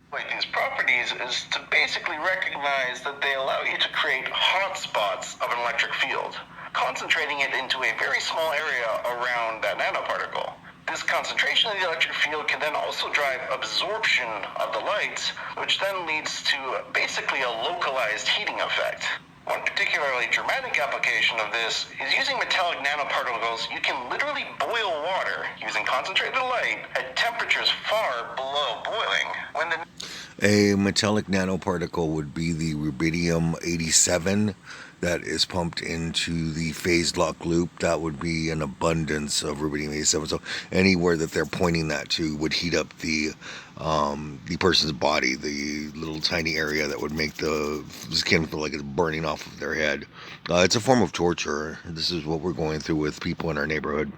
These properties is to basically recognize that they allow you to create hotspots of an electric field, concentrating it into a very small area around that nanoparticle. This concentration of the electric field can then also drive absorption of the light, which then leads to basically a localized heating effect. One particularly dramatic application of this is using metallic nanoparticles. You can literally boil water using concentrated light at temperatures far below boiling. When the A metallic nanoparticle would be the rubidium 87 that is pumped into the phase lock loop. That would be an abundance of rubidium 87. So anywhere that they're pointing that to would heat up the person's body, the little tiny area that would make the skin feel like it's burning off of their head. It's a form of torture. This is what we're going through with people in our neighborhood.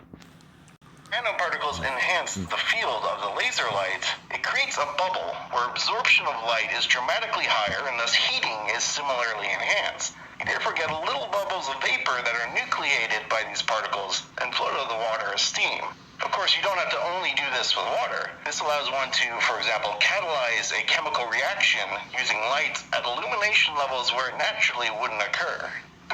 Nanoparticles enhance the field of the laser light. It creates a bubble where absorption of light is dramatically higher and thus heating is similarly enhanced. You therefore get little bubbles of vapor that are nucleated by these particles and float out of the water as steam. Of course, you don't have to only do this with water. This allows one to, for example, catalyze a chemical reaction using light at illumination levels where it naturally wouldn't occur.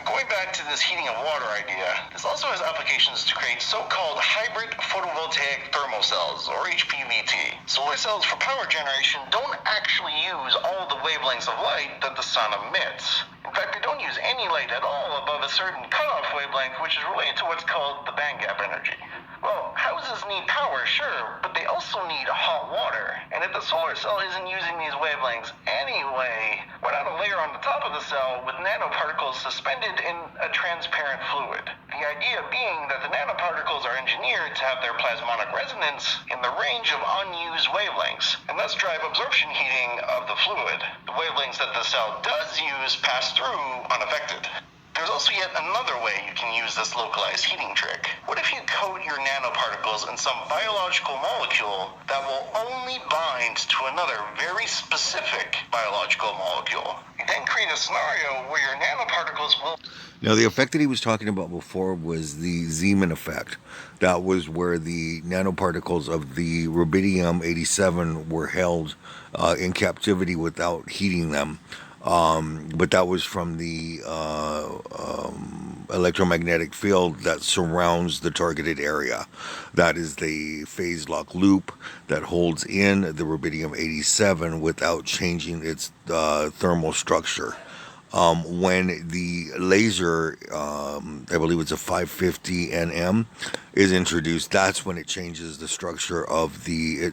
Going back to this heating of water idea, this also has applications to create so-called hybrid photovoltaic thermocells, or HPVT. Solar cells for power generation don't actually use all the wavelengths of light that the sun emits. In fact, they don't use any light at all above a certain cutoff wavelength, which is related to what's called the band gap energy. Well, houses need power, sure, but they also need hot water. And if the solar cell isn't using these wavelengths anyway, why not a layer on the top of the cell with nanoparticles suspended in a transparent fluid? The idea being that the nanoparticles are engineered to have their plasmonic resonance in the range of unused wavelengths, and thus drive absorption heating of the fluid. The wavelengths that the cell does use pass through unaffected. There's also yet another way you can use this localized heating trick. What if you coat your nanoparticles in some biological molecule that will only bind to another very specific biological molecule? You then create a scenario where your nanoparticles will... Now, the effect that he was talking about before was the Zeeman effect. That was where the nanoparticles of the rubidium 87 were held in captivity without heating them. But that was from the electromagnetic field that surrounds the targeted area. That is the phase lock loop that holds in the rubidium 87 without changing its thermal structure. When the laser, I believe it's a 550 nm, is introduced, that's when it changes the structure of the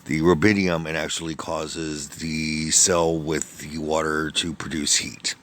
rubidium and actually causes the cell with the water to produce heat.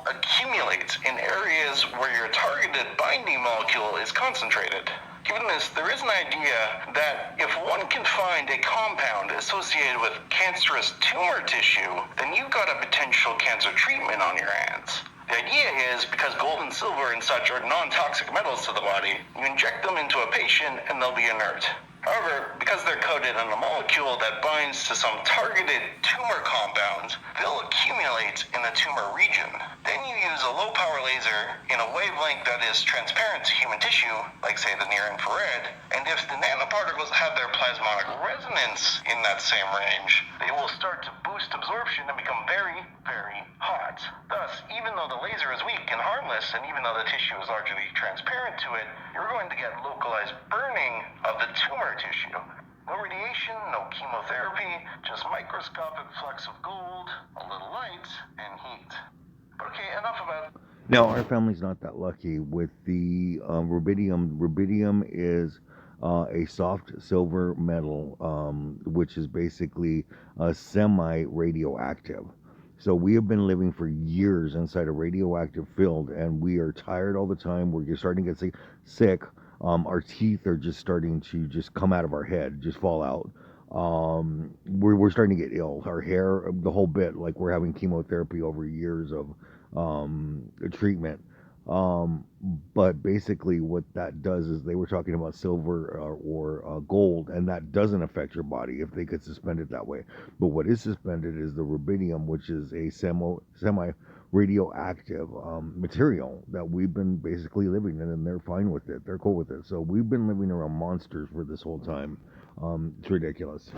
Accumulates in areas where your targeted binding molecule is concentrated. Given this, there is an idea that if one can find a compound associated with cancerous tumor tissue, then you've got a potential cancer treatment on your hands. The idea is because gold and silver and such are non-toxic metals to the body, you inject them into a patient and they'll be inert. However, because they're coated in a molecule that binds to some targeted tumor compounds, they'll accumulate in the tumor region. Then you use a low-power laser in a wavelength that is transparent to human tissue, like say the near-infrared, and if the nanoparticles have their plasmonic resonance in that same range, they will start to boost absorption and become very, very hot. Thus, even though the laser is weak and harmless, and even though the tissue is largely transparent to it, you're going to get localized burning of the tumor tissue. No radiation, no chemotherapy, just microscopic flecks of gold, a little light, and heat. But okay, enough about... Now, our family's not that lucky with the rubidium. Rubidium is a soft silver metal, which is basically semi radioactive. So we have been living for years inside a radioactive field, and we are tired all the time. We're just starting to get sick. Our teeth are just starting to just come out of our head, just fall out. We're starting to get ill. Our hair, the whole bit, like we're having chemotherapy over years of treatment. Um, but basically, what that does is they were talking about silver or gold, and that doesn't affect your body if they could suspend it that way. But what is suspended is the rubidium, which is a semi radioactive material that we've been basically living in, and they're fine with it. They're cool with it. So we've been living around monsters for this whole time. It's ridiculous.